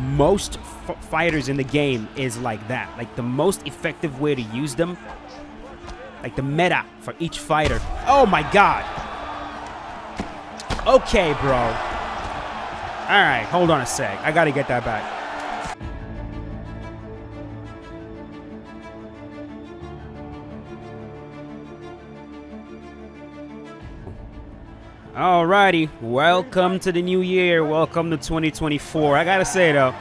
most fighters in the game is like that. Like the most effective way to use them, like the meta for each fighter. Oh my God. Okay, bro. All right, hold on a sec. I gotta get that back. Alrighty, welcome to the new year. Welcome to 2024. I gotta say though,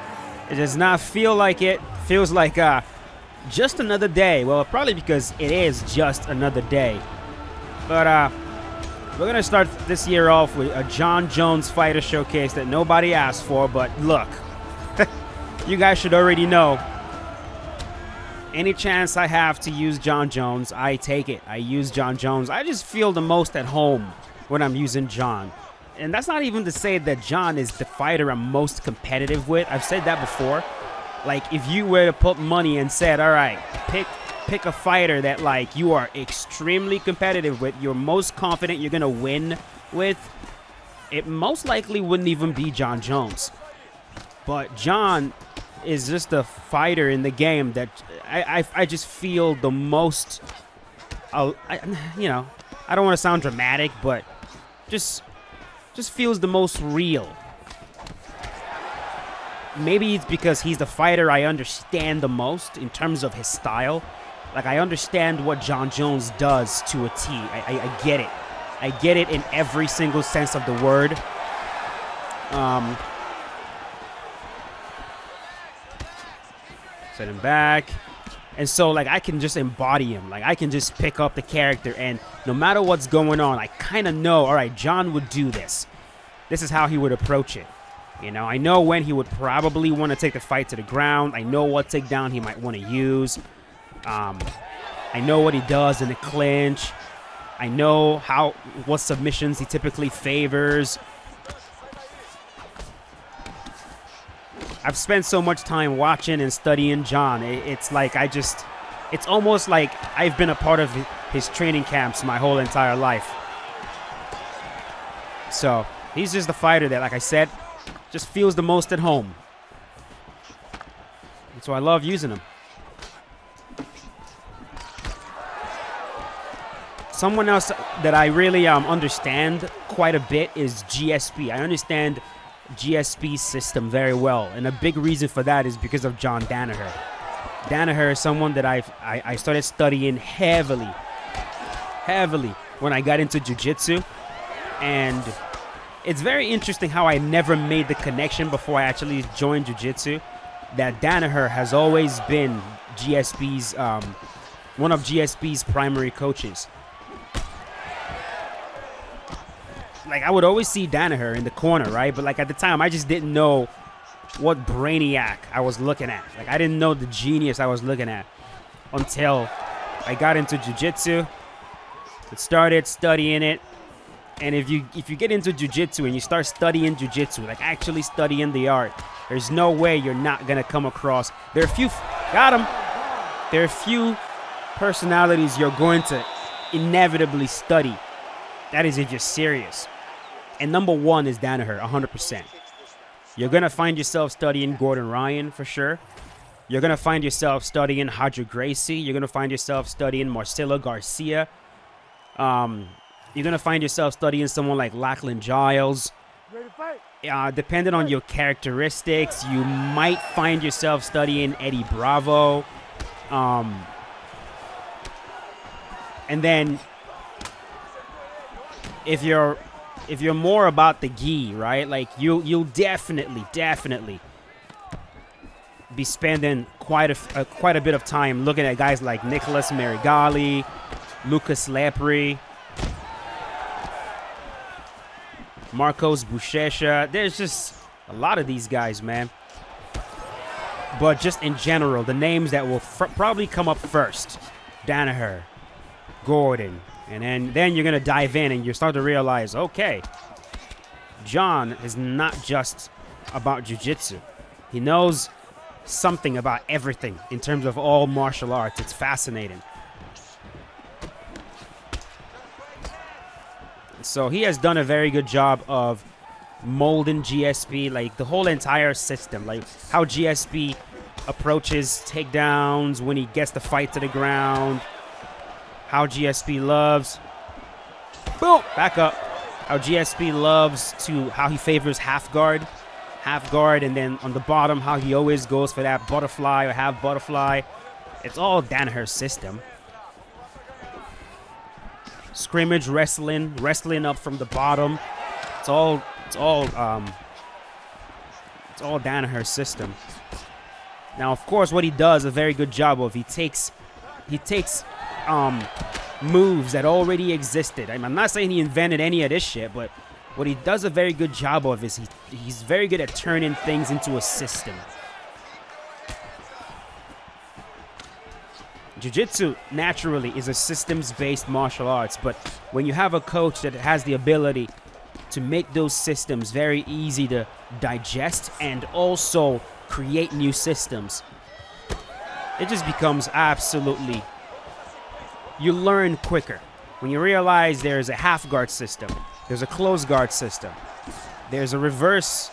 it does not feel like it. Feels like just another day. Well, probably because it is just another day. But we're gonna start this year off with a Jon Jones fighter showcase that nobody asked for. But look, you guys should already know. Any chance I have to use Jon Jones, I take it. I use Jon Jones. I just feel the most at home when I'm using Jon. And that's not even to say that Jon is the fighter I'm most competitive with. I've said that before. Like, if you were to put money and said, all right, pick a fighter that, like, you are extremely competitive with, you're most confident you're going to win with, it most likely wouldn't even be Jon Jones. But Jon is just a fighter in the game that I just feel the most, you know, I don't want to sound dramatic, but just feels the most real. Maybe it's because he's the fighter I understand the most in terms of his style. Like, I understand what Jon Jones does to a T. I get it. I get it in every single sense of the word. Set him back. And so, like, I can just embody him. Like, I can just pick up the character, and no matter what's going on, I kind of know, all right, Jon would do this. This is how he would approach it. You know, I know when he would probably want to take the fight to the ground. I know what takedown he might want to use. I know what he does in the clinch. I know what submissions he typically favors. I've spent so much time watching and studying Jon. It's like it's almost like I've been a part of his training camps my whole entire life. So he's just the fighter that, like I said, just feels the most at home. And so I love using him. Someone else that I really understand quite a bit is GSP. I understand GSP's system very well, and a big reason for that is because of John Danaher. Danaher is someone that I started studying heavily when I got into jiu-jitsu, and it's very interesting how I never made the connection before I actually joined jiu-jitsu, that Danaher has always been GSP's one of GSP's primary coaches. Like, I would always see Danaher in the corner, right? But, like, at the time, I just didn't know what brainiac I was looking at. Like, I didn't know the genius I was looking at until I got into jiu-jitsu, started studying it. And if you get into jiu-jitsu and you start studying jiu-jitsu, like actually studying the art, there's no way you're not going to come across. There are a few personalities you're going to inevitably study. That is if you're serious. And number one is Danaher, 100%. You're going to find yourself studying Gordon Ryan for sure. You're going to find yourself studying Roger Gracie. You're going to find yourself studying Marcelo Garcia. You're going to find yourself studying someone like Lachlan Giles. Depending on your characteristics, you might find yourself studying Eddie Bravo. And then if you're more about the gi, right? Like you'll definitely be spending quite a bit of time looking at guys like Nicholas Marigali, Lucas Lepri, Marcos Buchecha. There's just a lot of these guys, man. But just in general, the names that will probably come up first: Danaher, Gordon, and then you're gonna dive in and you start to realize, okay, Jon is not just about jiu-jitsu. He knows something about everything in terms of all martial arts. It's fascinating. So he has done a very good job of molding GSP, like the whole entire system, like how GSP approaches takedowns when he gets the fight to the ground, how GSP loves, boom, back up, how GSP loves to, how he favors half guard, and then on the bottom, how he always goes for that butterfly or half butterfly. It's all Danaher's system. Scrimmage wrestling up from the bottom. It's all Danaher's system. Now, of course, what he does a very good job of, he takes moves that already existed. I'm not saying he invented any of this shit, but what he does a very good job of is he's very good at turning things into a system. Jiu-Jitsu naturally is a systems-based martial arts, but when you have a coach that has the ability to make those systems very easy to digest and also create new systems, it just becomes absolutely, you learn quicker. When you realize there's a half guard system, there's a close guard system, there's a reverse,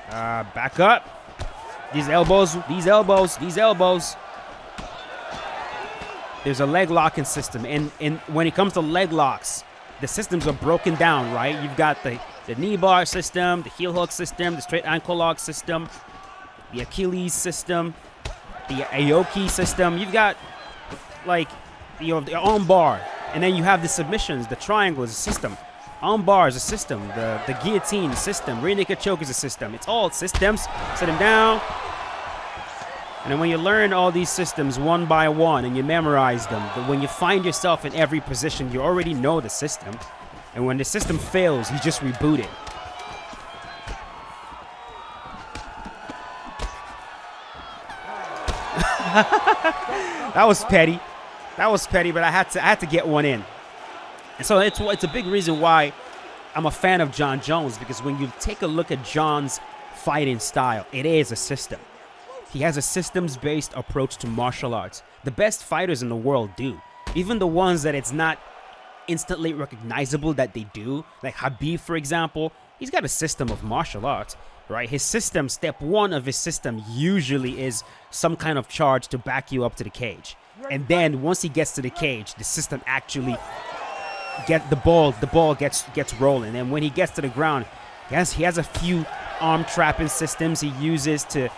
back up, these elbows. There's a leg locking system, and when it comes to leg locks, the systems are broken down, right? You've got the knee bar system, the heel hook system, the straight ankle lock system, the Achilles system, the Aoki system. You've got, like, the arm bar, and then you have the submissions. The triangle is a system. Arm bar is a system. The guillotine system. Rear naked choke is a system. It's all systems. Set him down. And then when you learn all these systems one by one and you memorize them, when you find yourself in every position, you already know the system. And when the system fails, you just reboot it. That was petty. But I had to get one in. And so it's a big reason why I'm a fan of Jon Jones, because when you take a look at Jon's fighting style, it is a system. He has a systems-based approach to martial arts. The best fighters in the world do. Even the ones that it's not instantly recognizable that they do, like Khabib, for example, he's got a system of martial arts, right? His system, step one of his system usually is some kind of charge to back you up to the cage. And then once he gets to the cage, the system actually the ball gets rolling. And when he gets to the ground, he has a few arm trapping systems he uses to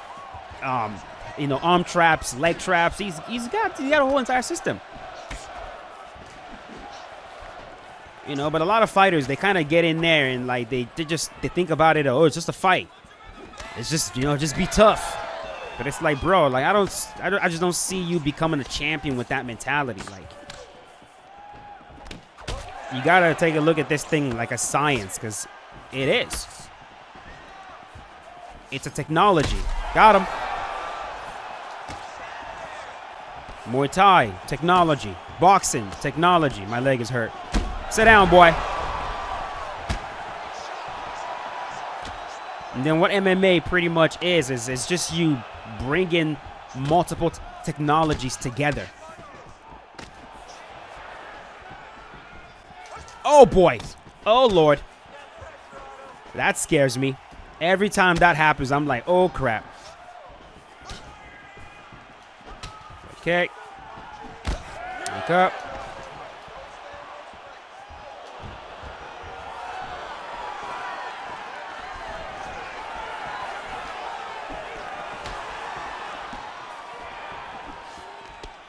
arm traps, leg traps. He's got a whole entire system. But a lot of fighters, they kind of get in there and like they think about it, oh, it's just a fight. It's just, just be tough. But it's like, bro, like I just don't see you becoming a champion with that mentality. Like, you gotta take a look at this thing like a science, because it is. It's a technology. Got him. Muay Thai, technology. Boxing, technology. My leg is hurt. Sit down, boy. And then what MMA pretty much is just you bringing multiple technologies together. Oh, boy. Oh, Lord. That scares me. Every time that happens, I'm like, oh, crap. Okay. Look up.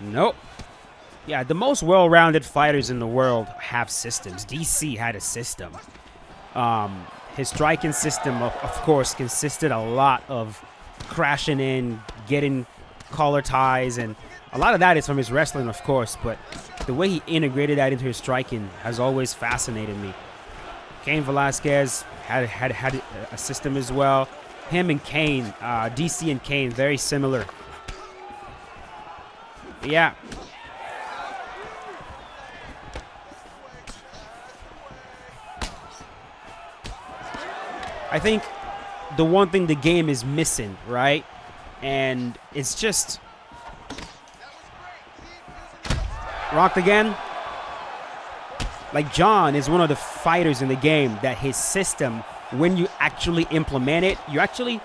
Nope. Yeah, the most well-rounded fighters in the world have systems. DC had a system. His striking system, of course, consisted a lot of crashing in, getting collar ties, and a lot of that is from his wrestling, of course, but the way he integrated that into his striking has always fascinated me. Cain Velasquez had a system as well. Him and Cain, DC and Cain, very similar. But yeah. I think the one thing the game is missing, right? And it's just... Rocked again. Like, Jon is one of the fighters in the game that his system, when you actually implement it, you actually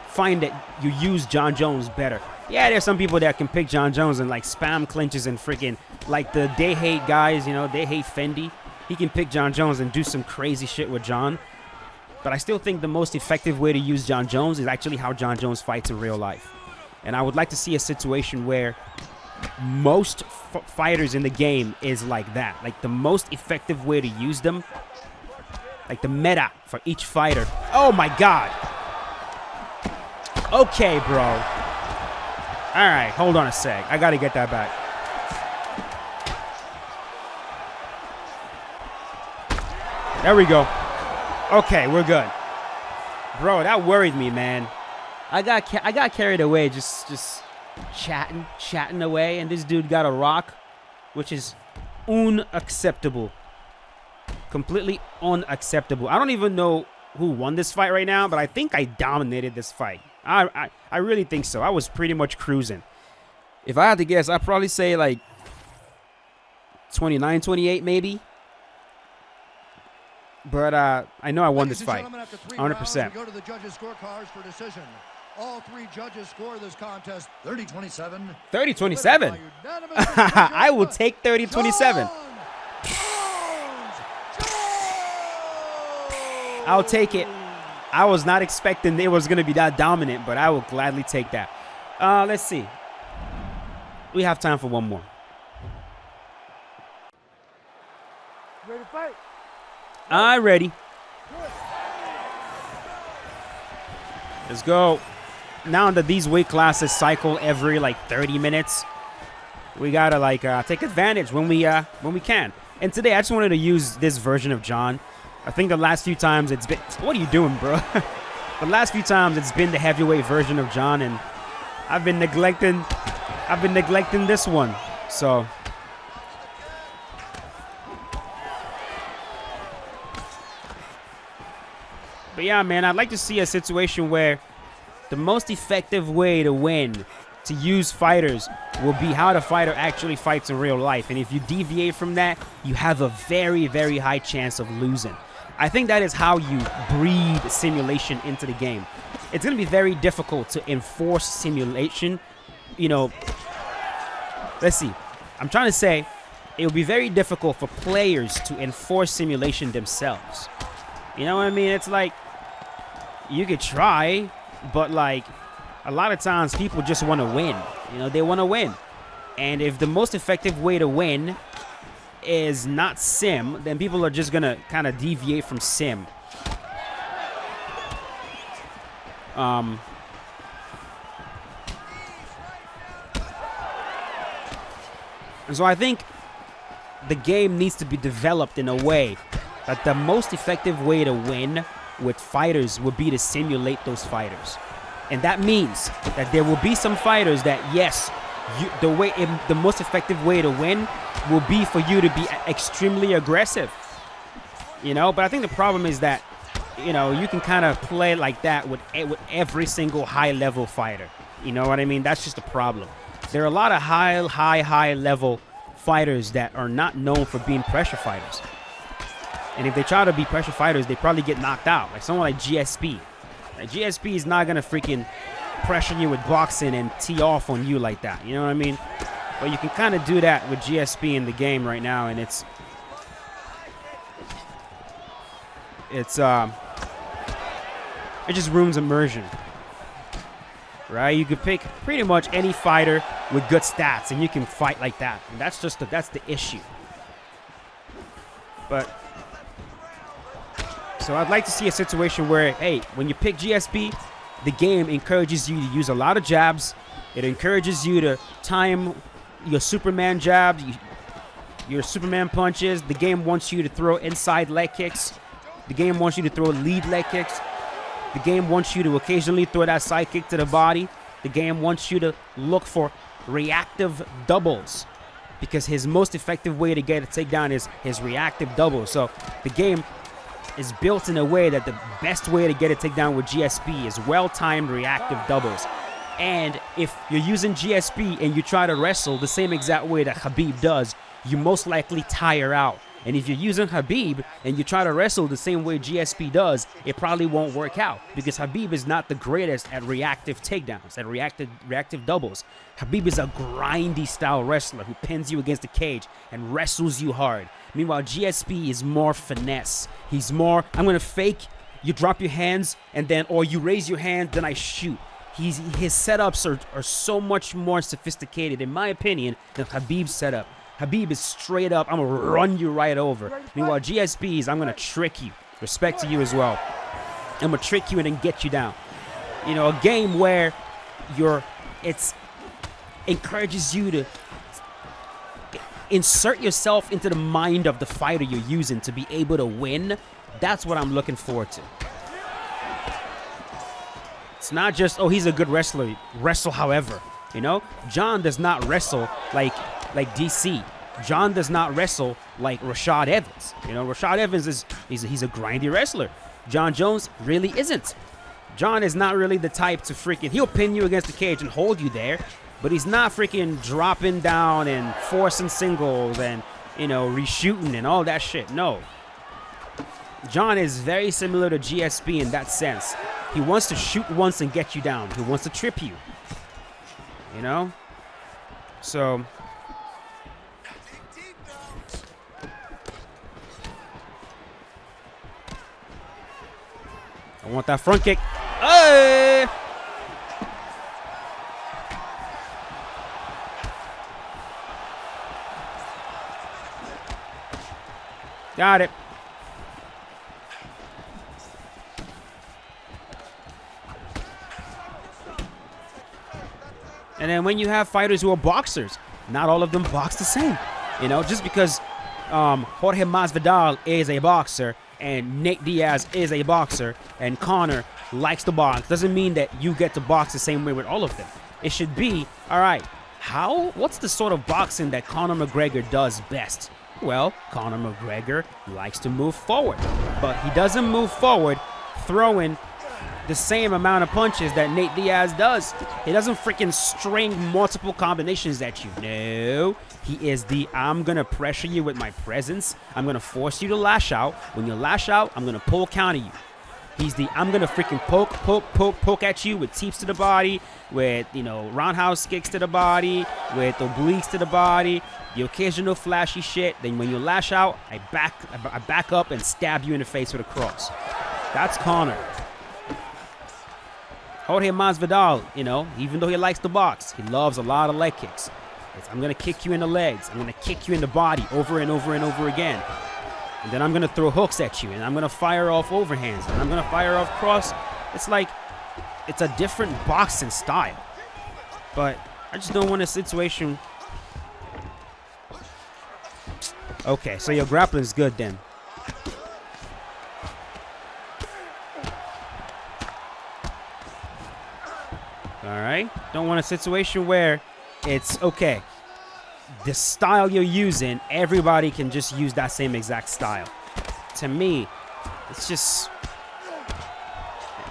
find that you use Jon Jones better. Yeah, there's some people that can pick Jon Jones and like spam clinches and freaking like the they hate guys, you know, they hate Fendi. He can pick Jon Jones and do some crazy shit with Jon. But I still think the most effective way to use Jon Jones is actually how Jon Jones fights in real life. And I would like to see a situation where most fighters in the game is like that. Like the most effective way to use them, like the meta for each fighter. Oh my God. Okay, bro. All right, hold on a sec. I got to get that back. There we go. Okay, we're good. Bro, that worried me, man. I got carried away just chatting away, and this dude got a rock, which is unacceptable. Completely unacceptable. I don't even know who won this fight right now, but I think I dominated this fight. I really think so. I was pretty much cruising. If I had to guess, I'd probably say like 29-28 maybe. But I know I won this fight, 100%. Go to the judges' scorecards for decision. All three judges score this contest 30-27. 30-27? I will take 30-27. I'll take it. I was not expecting it was going to be that dominant, but I will gladly take that. Let's see. We have time for one more. Ready to fight? I'm ready. Let's go. Now that these weight classes cycle every like 30 minutes, we gotta like take advantage when we can. And today I just wanted to use this version of Jon. I think the last few times it's been, what are you doing, bro? The last few times it's been the heavyweight version of Jon, and I've been neglecting this one. So but yeah, man, I'd like to see a situation where the most effective way to win, to use fighters, will be how the fighter actually fights in real life. And if you deviate from that, you have a very, very high chance of losing. I think that is how you breed simulation into the game. It's going to be very difficult to enforce simulation. You know, let's see. I'm trying to say it will be very difficult for players to enforce simulation themselves. You know what I mean? It's like, you could try, but like a lot of times people just want to win. You know, they want to win. And if the most effective way to win is not sim, then people are just going to kind of deviate from sim. And so I think the game needs to be developed in a way that the most effective way to win with fighters would be to simulate those fighters. And that means that there will be some fighters that, yes, the most effective way to win will be for you to be extremely aggressive. You know, but I think the problem is that, you know, you can kind of play like that with every single high-level fighter. You know what I mean? That's just a problem. There are a lot of high-level fighters that are not known for being pressure fighters. And if they try to be pressure fighters, they probably get knocked out. Like someone like GSP. Like GSP is not going to freaking pressure you with boxing and tee off on you like that. You know what I mean? But you can kind of do that with GSP in the game right now, and it just ruins immersion. Right? You could pick pretty much any fighter with good stats, and you can fight like that. And that's the issue. But so I'd like to see a situation where, hey, when you pick GSP, the game encourages you to use a lot of jabs. It encourages you to time your Superman jabs, your Superman punches. The game wants you to throw inside leg kicks. The game wants you to throw lead leg kicks. The game wants you to occasionally throw that side kick to the body. The game wants you to look for reactive doubles, because his most effective way to get a takedown is his reactive double. So the game is built in a way that the best way to get a takedown with GSP is well-timed reactive doubles. And if you're using GSP and you try to wrestle the same exact way that Khabib does, you most likely tire out. And if you're using Khabib and you try to wrestle the same way GSP does, it probably won't work out because Khabib is not the greatest at reactive takedowns, at reactive doubles. Khabib is a grindy style wrestler who pins you against the cage and wrestles you hard. Meanwhile, GSP is more finesse. He's more, I'm going to fake, you drop your hands, and then, or you raise your hand, then I shoot. His setups are so much more sophisticated, in my opinion, than Khabib's setup. Khabib is straight up, I'm going to run you right over. Meanwhile, GSP is, I'm going to trick you. Respect to you as well. I'm going to trick you and then get you down. You know, a game where it encourages you to insert yourself into the mind of the fighter you're using to be able to win. That's what I'm looking forward to. It's not just, oh, he's a good wrestler. Wrestle however, you know? Jon does not wrestle like DC. Jon does not wrestle like Rashad Evans. You know, Rashad Evans he's a grindy wrestler. Jon Jones really isn't. Jon is not really the type to freaking, he'll pin you against the cage and hold you there, but he's not freaking dropping down and forcing singles and, you know, reshooting and all that shit. No. Jon is very similar to GSP in that sense. He wants to shoot once and get you down. He wants to trip you. You know? So I want that front kick. Hey! Got it. And then when you have fighters who are boxers, not all of them box the same. You know, just because Jorge Masvidal is a boxer and Nate Diaz is a boxer and Conor likes to box doesn't mean that you get to box the same way with all of them. It should be, all right, what's the sort of boxing that Conor McGregor does best? Well, Conor McGregor likes to move forward, but he doesn't move forward throwing the same amount of punches that Nate Diaz does. He doesn't freaking string multiple combinations at you. No, he is I'm gonna pressure you with my presence. I'm gonna force you to lash out. When you lash out, I'm gonna pull counter you. He's I'm gonna freaking poke at you with teeps to the body, with, you know, roundhouse kicks to the body, with obliques to the body, the occasional flashy shit. Then when you lash out, I back up and stab you in the face with a cross. That's Conor. Jorge Masvidal, you know, even though he likes to box, he loves a lot of leg kicks. I'm going to kick you in the legs. I'm going to kick you in the body over and over and over again. And then I'm going to throw hooks at you, and I'm going to fire off overhands, and I'm going to fire off cross. It's like, it's a different boxing style. But I just don't want a situation. Okay, so your grappling's good then. All right, don't want a situation where it's okay. The style you're using, everybody can just use that same exact style. To me, it's just.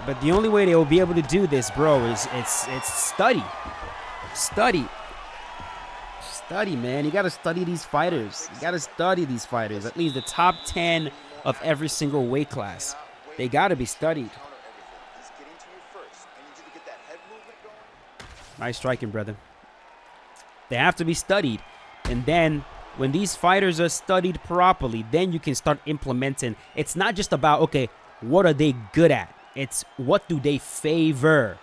But the only way they will be able to do this, bro, is it's study, man. You gotta study these fighters. You gotta study these fighters. At least the top 10 of every single weight class. They gotta be studied. Nice striking, brother. They have to be studied. And then when these fighters are studied properly, then you can start implementing. It's not just about, okay, what are they good at? It's what do they favor?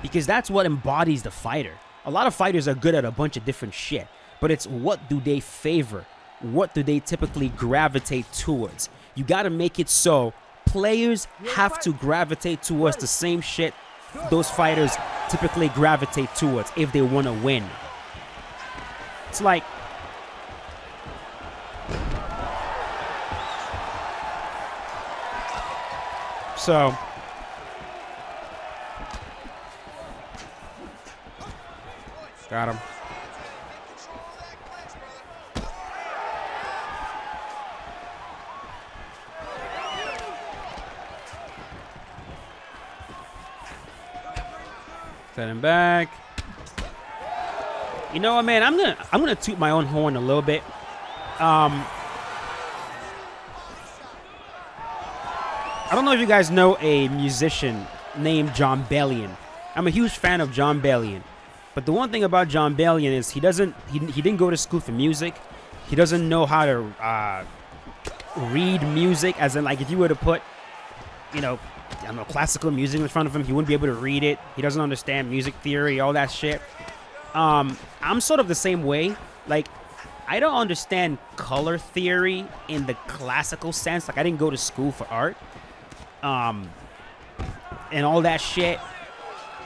Because that's what embodies the fighter. A lot of fighters are good at a bunch of different shit. But it's what do they favor? What do they typically gravitate towards? You got to make it so players have to gravitate towards the same shit those fighters typically gravitate towards if they want to win. It's like, so got him. Set him back. You know what, man? I'm gonna toot my own horn a little bit. I don't know if you guys know a musician named Jon Bellion. I'm a huge fan of Jon Bellion. But the one thing about Jon Bellion is he didn't go to school for music. He doesn't know how to read music, as in, like, if you were to put, you know, I don't know, classical music in front of him, he wouldn't be able to read it. He doesn't understand music theory, all that shit. I'm sort of the same way. Like, I don't understand color theory in the classical sense. Like, I didn't go to school for art. And all that shit.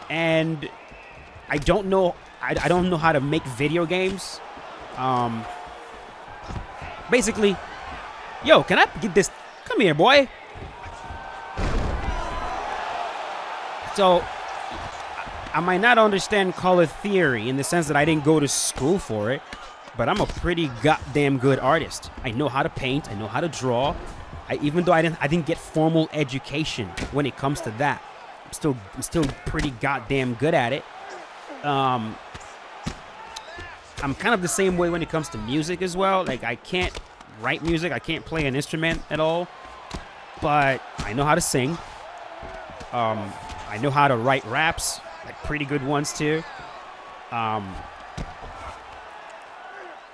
And I don't know how to make video games. Basically, yo, can I get this? Come here, boy. So, I might not understand color theory in the sense that I didn't go to school for it, but I'm a pretty goddamn good artist. I know how to paint. I know how to draw. Even though I didn't get formal education when it comes to that, I'm still pretty goddamn good at it. I'm kind of the same way when it comes to music as well. Like, I can't write music. I can't play an instrument at all, but I know how to sing. I know how to write raps, like pretty good ones too.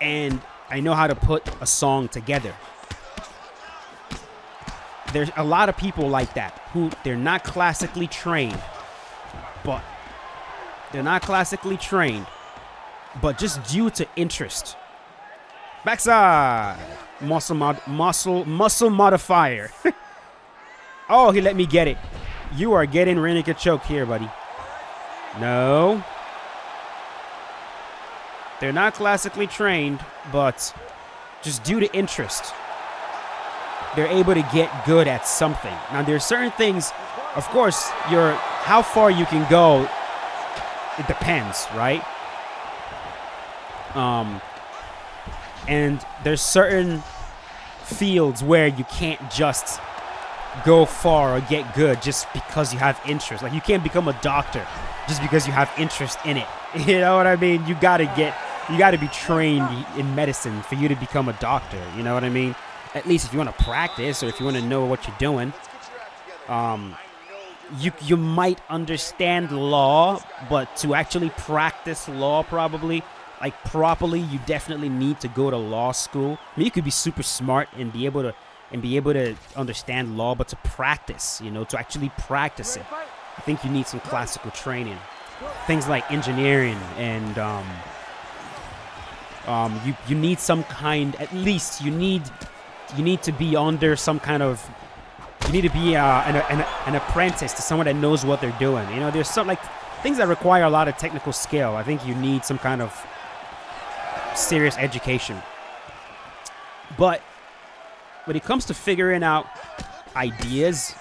And I know how to put a song together. There's a lot of people like that who they're not classically trained, but just due to interest. Backside muscle modifier. Oh, he let me get it. You are getting Renica choked here, buddy. No. They're not classically trained, but just due to interest, they're able to get good at something. Now, there are certain things, of course, how far you can go, it depends, right? And there's certain fields where you can't just go far or get good just because you have interest. Like, you can't become a doctor just because you have interest in it. You know what I mean? You gotta be trained in medicine for you to become a doctor. You know what I mean? At least if you want to practice or if you want to know what you're doing. You might understand law, but to actually practice law properly, you definitely need to go to law school. I mean, you could be super smart and be able to understand law, but to practice, to actually practice it, I think you need some classical training. Things like engineering and you need some kind. At least you need to be under some kind of. You need to be an apprentice to someone that knows what they're doing. There's some things that require a lot of technical skill. I think you need some kind of serious education. But when it comes to figuring out ideas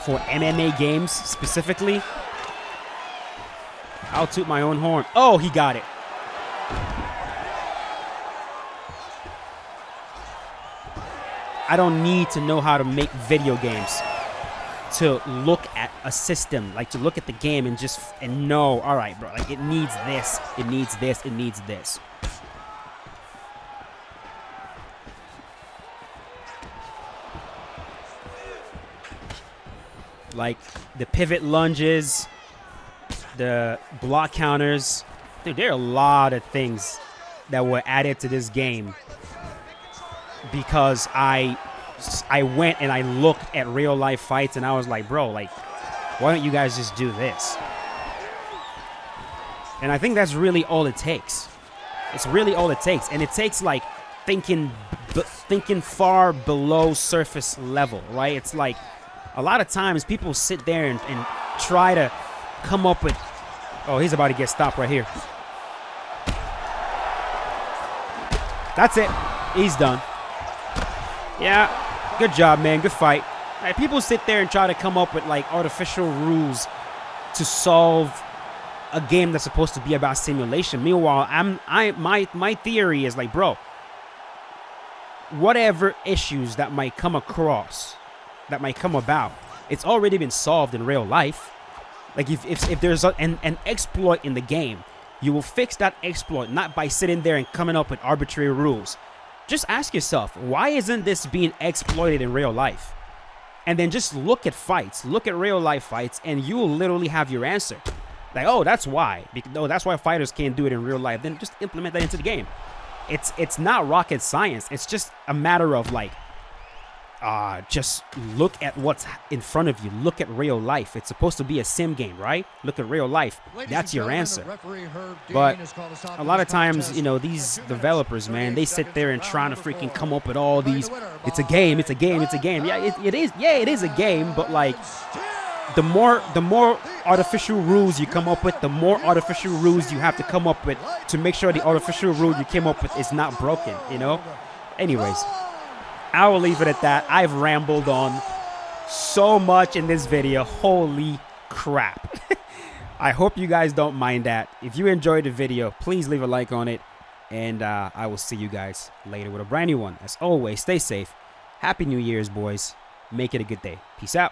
for MMA games specifically, I'll toot my own horn. Oh, he got it. I don't need to know how to make video games to look at a system, to look at the game and know, all right, bro, it needs this, it needs this, it needs this. Like the pivot lunges, the block counters. Dude, there are a lot of things that were added to this game because I went and I looked at real life fights and I was like, bro, why don't you guys just do this? And I think that's really all it takes. It's really all it takes. And it takes thinking far below surface level, right? It's a lot of times people sit there and try to come up with, oh, he's about to get stopped right here. That's it. He's done. Yeah, good job, man. Good fight. People sit there and try to come up with artificial rules to solve a game that's supposed to be about simulation. Meanwhile, my theory is bro, whatever issues that might come about, it's already been solved in real life. If there's an exploit in the game, you will fix that exploit not by sitting there and coming up with arbitrary rules. Just ask yourself, why isn't this being exploited in real life? And then just look at fights, look at real life fights, and you will literally have your answer. Like, oh, that's why. Oh, that's why fighters can't do it in real life. Then just implement that into the game. It's not rocket science. It's just a matter of like, just look at what's in front of you. Look at real life. It's supposed to be a sim game, right? Look at real life. That's your answer. But a lot of times, you know, these developers, man, they sit there and trying to freaking come up with all these. It's a game. It's a game. It's a game. Yeah, it is. Yeah, it is a game. But like, the more artificial rules you come up with, the more artificial rules you have to come up with to make sure the artificial rule you came up with is not broken. You know. Anyways. I will leave it at that. I've rambled on so much in this video. Holy crap. I hope you guys don't mind that. If you enjoyed the video, please leave a like on it. And I will see you guys later with a brand new one. As always, stay safe. Happy New Year's, boys. Make it a good day. Peace out.